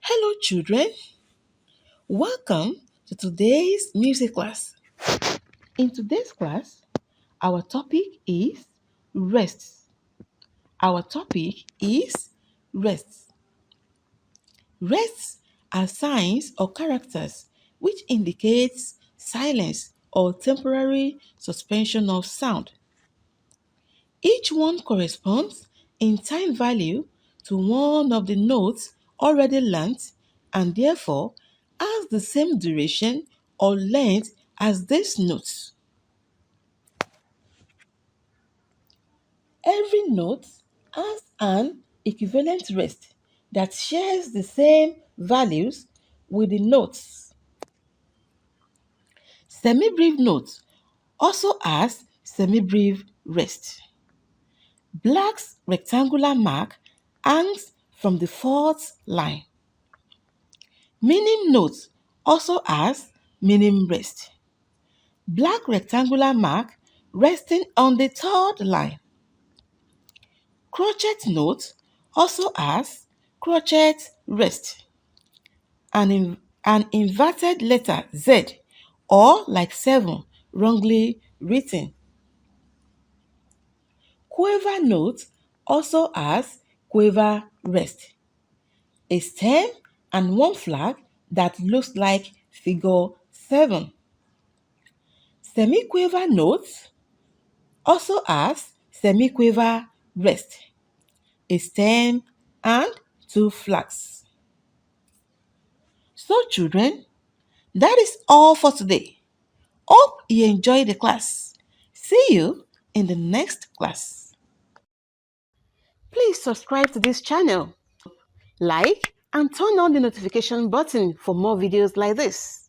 Hello children, welcome to today's music class. In today's class, our topic is rest. Our topic is rest. Rests are signs or characters which indicates silence or temporary suspension of sound. Each one corresponds in time value to one of the notes already learnt and therefore has the same duration or length as these notes. Every note has an equivalent rest that shares the same values with the notes. Semibreve note also has semibreve rest. Black's rectangular mark hangs from the fourth line. Minim note also has minim rest. Black rectangular mark resting on the third line. Crotchet note also has crotchet rest. An inverted letter Z or like 7 wrongly written. Quiver note also has quiver rest. A stem and one flag that looks like figure 7. Semiquiver note also has semiquiver rest, a stem and 2 flags. So children, that is all for today. Hope you enjoyed the class. See you in the next class. Please subscribe to this channel, like and turn on the notification button for more videos like this.